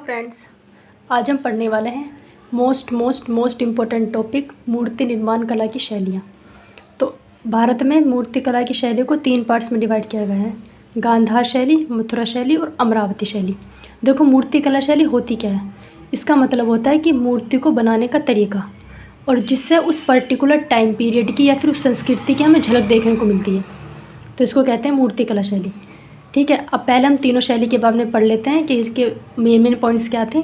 Friends, आज हम पढ़ने वाले हैं मोस्ट इम्पोर्टेंट टॉपिक मूर्ति निर्माण कला की शैलियाँ। तो भारत में मूर्ति कला की शैली को 3 पार्ट्स में डिवाइड किया गया है, गांधार शैली, मथुरा शैली और अमरावती शैली। देखो, मूर्ति कला शैली होती क्या है। इसका मतलब होता है कि मूर्ति को बनाने का तरीका और जिससे उस पर्टिकुलर टाइम पीरियड की या फिर उस संस्कृति की हमें झलक देखने को मिलती है, तो इसको कहते हैं मूर्ति कला शैली। ठीक है, अब पहले हम तीनों शैली के बारे में पढ़ लेते हैं कि इसके मेन पॉइंट्स क्या थे।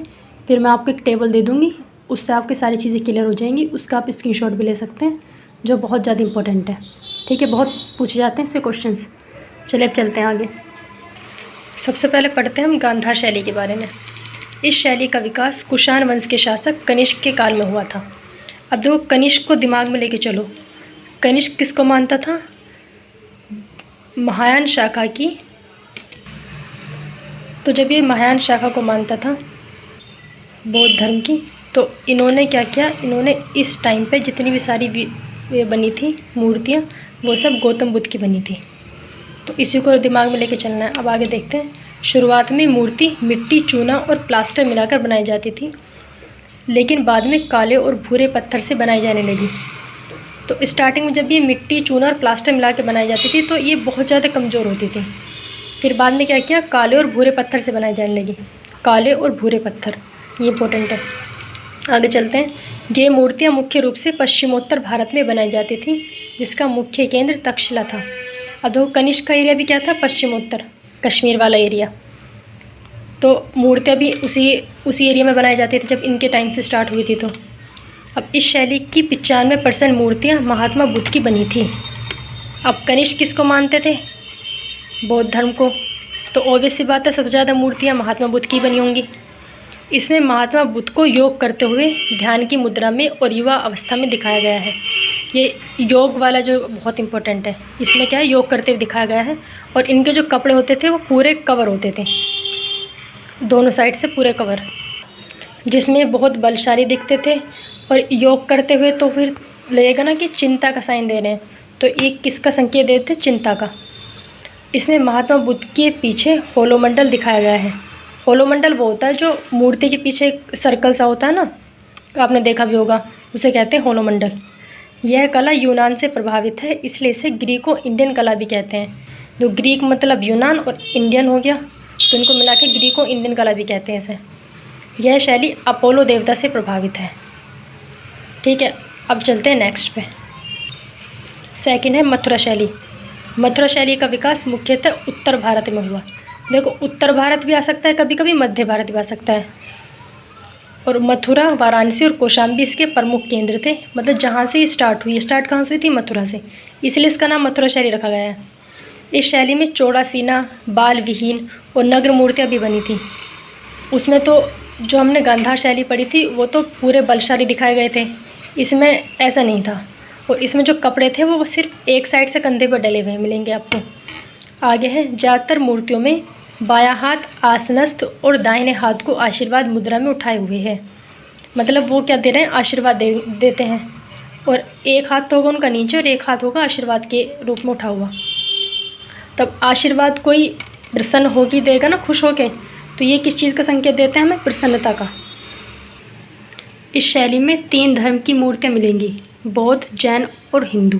फिर मैं आपको एक टेबल दे दूँगी, उससे आपकी सारी चीज़ें क्लियर हो जाएंगी। उसका आप स्क्रीनशॉट भी ले सकते हैं, जो बहुत ज़्यादा इंपॉर्टेंट है। ठीक है, बहुत पूछे जाते हैं इससे क्वेश्चंस। चलिए अब चलते हैं आगे। सबसे पहले पढ़ते हैं हम गांधार शैली के बारे में। इस शैली का विकास कुषाण वंश के शासक कनिष्क के काल में हुआ था। अब देखो, कनिष्क को दिमाग में लेके चलो। कनिष्क किसको मानता था? महायान शाखा की। तो जब ये महायान शाखा को मानता था, बौद्ध धर्म की, तो इन्होंने क्या किया, इन्होंने इस टाइम पे जितनी भी सारी वे बनी थी मूर्तियाँ, वो सब गौतम बुद्ध की बनी थी। तो इसी को दिमाग में लेके चलना है। अब आगे देखते हैं। शुरुआत में मूर्ति मिट्टी, चूना और प्लास्टर मिलाकर बनाई जाती थी, लेकिन बाद में काले और भूरे पत्थर से बनाई जाने लगी। तो स्टार्टिंग में जब ये मिट्टी, चूना और प्लास्टर मिला के बनाई जाती थी, तो ये बहुत ज़्यादा कमज़ोर होती थी। फिर बाद में क्या किया, काले और भूरे पत्थर से बनाई जाने लगी। काले और भूरे पत्थर, ये इंपॉर्टेंट है। आगे चलते हैं। ये मूर्तियाँ मुख्य रूप से पश्चिमोत्तर भारत में बनाई जाती थी, जिसका मुख्य केंद्र तक्षशिला था। अब देखो, कनिष्क का एरिया भी क्या था? पश्चिमोत्तर, कश्मीर वाला एरिया। तो मूर्तियाँ भी उसी एरिया में बनाई जाती थी जब इनके टाइम से स्टार्ट हुई थी। तो अब इस शैली की 95% मूर्तियाँ महात्मा बुद्ध की बनी थी। अब कनिष्क किसको मानते थे? बौद्ध धर्म को। तो ऑब्वियस सी बात है, सबसे ज़्यादा मूर्तियाँ महात्मा बुद्ध की बनी होंगी। इसमें महात्मा बुद्ध को योग करते हुए ध्यान की मुद्रा में और युवा अवस्था में दिखाया गया है। ये योग वाला जो बहुत इंपॉर्टेंट है, इसमें क्या है, योग करते हुए दिखाया गया है। और इनके जो कपड़े होते थे वो पूरे कवर होते थे, दोनों साइड से पूरे कवर, जिसमें बहुत बलशाली दिखते थे। और योग करते हुए तो फिर लगेगा ना कि चिंता का साइन दे रहे हैं, तो ये किसका संकेत देते? चिंता का। इसमें महात्मा बुद्ध के पीछे होलोमंडल दिखाया गया है। होलोमंडल वो होता है जो मूर्ति के पीछे एक सर्कल सा होता है ना, आपने देखा भी होगा, उसे कहते हैं होलोमंडल। यह कला यूनान से प्रभावित है, इसलिए इसे ग्रीको इंडियन कला भी कहते हैं। जो ग्रीक मतलब यूनान और इंडियन हो गया, तो इनको मिला के ग्रीको इंडियन कला भी कहते हैं इसे। यह शैली अपोलो देवता से प्रभावित है। ठीक है, अब चलते हैं नेक्स्ट पे। सेकंड है मथुरा शैली। मथुरा शैली का विकास मुख्यतः उत्तर भारत में हुआ। देखो, उत्तर भारत भी आ सकता है कभी कभी, मध्य भारत भी आ सकता है। और मथुरा, वाराणसी और कौशाम्बी इसके प्रमुख केंद्र थे। मतलब जहाँ से स्टार्ट हुई, स्टार्ट कहाँ से हुई थी? मथुरा से, इसलिए इसका नाम मथुरा शैली रखा गया है। इस शैली में चौड़ा सीना, बाल विहीन और नग्न मूर्तियाँ भी बनी थी। उसमें तो जो हमने गांधार शैली पढ़ी थी वो तो पूरे बलशाली दिखाए गए थे, इसमें ऐसा नहीं था। और इसमें जो कपड़े थे वो सिर्फ एक साइड से कंधे पर डले हुए मिलेंगे आपको। आगे है, ज़्यादातर मूर्तियों में बायां हाथ आसनस्थ और दाहिने हाथ को आशीर्वाद मुद्रा में उठाए हुए है। मतलब वो क्या दे रहे हैं? आशीर्वाद देते हैं। और एक हाथ तो होगा उनका नीचे और एक हाथ होगा आशीर्वाद के रूप में उठा हुआ। तब आशीर्वाद कोई प्रसन्न होगी देगा ना, खुश होके, तो ये किस चीज़ का संकेत देते हैं हमें? प्रसन्नता का। इस शैली में 3 धर्म की मूर्तियाँ मिलेंगी, बौद्ध, जैन और हिंदू।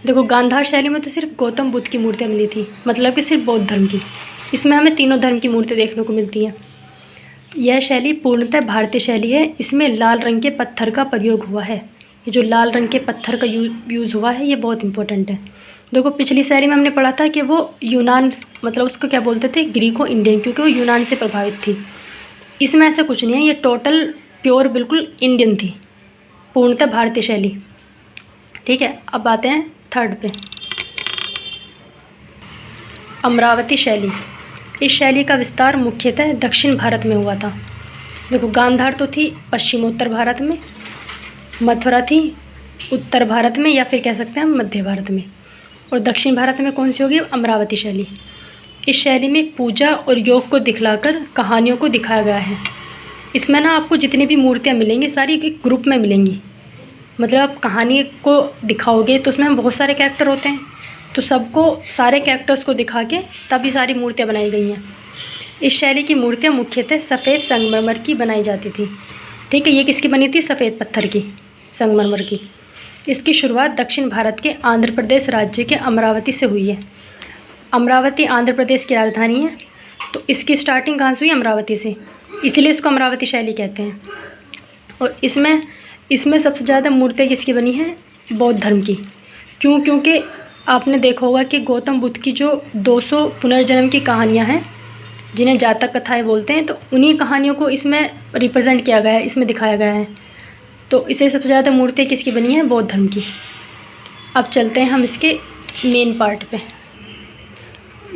देखो, गांधार शैली में तो सिर्फ गौतम बुद्ध की मूर्तियाँ मिली थी, मतलब कि सिर्फ बौद्ध धर्म की। इसमें हमें तीनों धर्म की मूर्तियाँ देखने को मिलती हैं। यह शैली पूर्णतः भारतीय शैली है। इसमें लाल रंग के पत्थर का प्रयोग हुआ है। ये जो लाल रंग के पत्थर का यूज़ हुआ है, ये बहुत इंपॉर्टेंट है। देखो, पिछली शैली में हमने पढ़ा था कि वो यूनान, मतलब उसको क्या बोलते थे? ग्रीको इंडियन, क्योंकि वो यूनान से प्रभावित थी। इसमें ऐसा कुछ नहीं है, ये टोटल प्योर बिल्कुल इंडियन थी, पूर्णतः भारतीय शैली। ठीक है, अब आते हैं थर्ड पे, अमरावती शैली। इस शैली का विस्तार मुख्यतः दक्षिण भारत में हुआ था। देखो, गांधार तो थी पश्चिमोत्तर भारत में, मथुरा थी उत्तर भारत में, या फिर कह सकते हैं हम मध्य भारत में, और दक्षिण भारत में कौन सी होगी? अमरावती शैली। इस शैली में पूजा और योग को दिखलाकर कहानियों को दिखाया गया है। इसमें ना आपको जितनी भी मूर्तियाँ मिलेंगी सारी एक ग्रुप में मिलेंगी। मतलब आप कहानी को दिखाओगे तो उसमें बहुत सारे कैरेक्टर होते हैं, तो सबको, सारे कैरेक्टर्स को दिखा के तभी सारी मूर्तियाँ बनाई गई हैं। इस शैली की मूर्तियाँ मुख्यतः सफ़ेद संगमरमर की बनाई जाती थी। ठीक है, ये किसकी बनी थी? सफ़ेद पत्थर की, संगमरमर की। इसकी शुरुआत दक्षिण भारत के आंध्र प्रदेश राज्य के अमरावती से हुई है। अमरावती आंध्र प्रदेश की राजधानी है, तो इसकी स्टार्टिंग कहाँ से हुई? अमरावती से, इसीलिए इसको अमरावती शैली कहते हैं। और इसमें सबसे ज़्यादा मूर्तियाँ किसकी बनी हैं? बौद्ध धर्म की। क्यों? क्योंकि आपने देखा होगा कि गौतम बुद्ध की जो 200 पुनर्जन्म की कहानियाँ हैं, जिन्हें जातक कथाएं बोलते हैं, तो उन्हीं कहानियों को इसमें रिप्रेजेंट किया गया है, इसमें दिखाया गया है। तो इसे सबसे ज़्यादा मूर्तियाँ किसकी बनी हैं? बौद्ध धर्म की। अब चलते हैं हम इसके मेन पार्ट पे।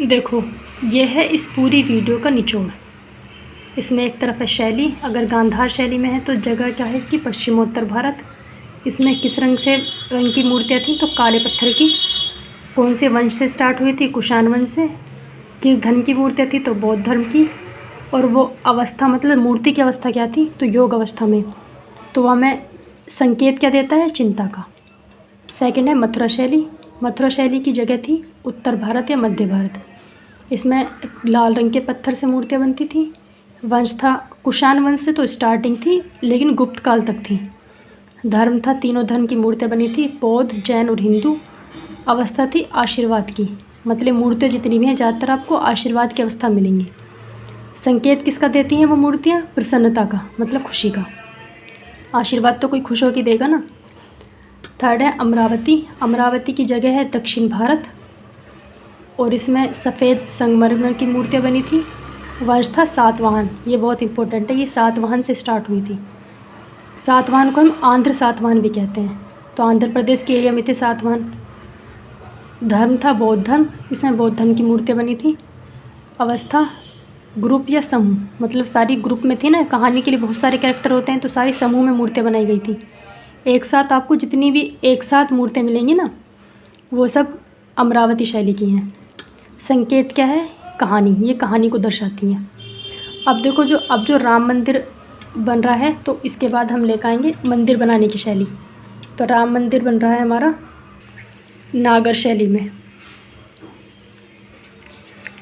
देखो, ये है इस पूरी वीडियो का निचोड़। इसमें एक तरफ है शैली, अगर गांधार शैली में है तो जगह क्या है इसकी? पश्चिमोत्तर भारत। इसमें किस रंग की मूर्तियाँ थी? तो काले पत्थर की। कौन से वंश से स्टार्ट हुई थी? कुषाण वंश से। किस धर्म की मूर्तियाँ थी? तो बौद्ध धर्म की। और वो अवस्था, मतलब मूर्ति की अवस्था क्या थी? तो योग अवस्था में। तो वह हमें संकेत क्या देता है? चिंता का। सेकंड है मथुरा शैली। मथुरा शैली की जगह थी उत्तर भारत या मध्य भारत। इसमें लाल रंग के पत्थर से मूर्तियाँ बनती थी। वंश था कुषाण वंश से, तो स्टार्टिंग थी लेकिन गुप्त काल तक थी। धर्म था, तीनों धर्म की मूर्तियाँ बनी थी, बौद्ध, जैन और हिंदू। अवस्था थी आशीर्वाद की, मतलब मूर्तियाँ जितनी भी हैं ज़्यादातर आपको आशीर्वाद की अवस्था मिलेंगी। संकेत किसका देती हैं वो मूर्तियाँ? प्रसन्नता का, मतलब खुशी का। आशीर्वाद तो कोई खुश होकर देगा ना। थर्ड है अमरावती। अमरावती की जगह है दक्षिण भारत, और इसमें सफ़ेद संगमरमर की मूर्तियाँ बनी थी। वंश था सातवाहन, ये बहुत इंपॉर्टेंट है, ये सातवाहन से स्टार्ट हुई थी। सातवाहन को हम आंध्र सातवाहन भी कहते हैं, तो आंध्र प्रदेश के एरिया में थे सातवाहन। धर्म था बौद्ध धर्म, इसमें बौद्ध धर्म की मूर्तियाँ बनी थी। अवस्था ग्रुप या समूह, मतलब सारी ग्रुप में थी ना, कहानी के लिए बहुत सारे कैरेक्टर होते हैं, तो सारी समूह में मूर्तियाँ बनाई गई थी। एक साथ आपको जितनी भी एक साथ मूर्तियाँ मिलेंगी ना, वो सब अमरावती शैली की हैं। संकेत क्या है? कहानी, ये कहानी को दर्शाती हैं। अब देखो, अब जो राम मंदिर बन रहा है, तो इसके बाद हम लेकर आएंगे मंदिर बनाने की शैली। तो राम मंदिर बन रहा है हमारा नागर शैली में।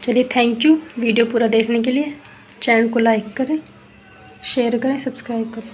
चलिए, थैंक यू वीडियो पूरा देखने के लिए। चैनल को लाइक करें, शेयर करें, सब्सक्राइब करें।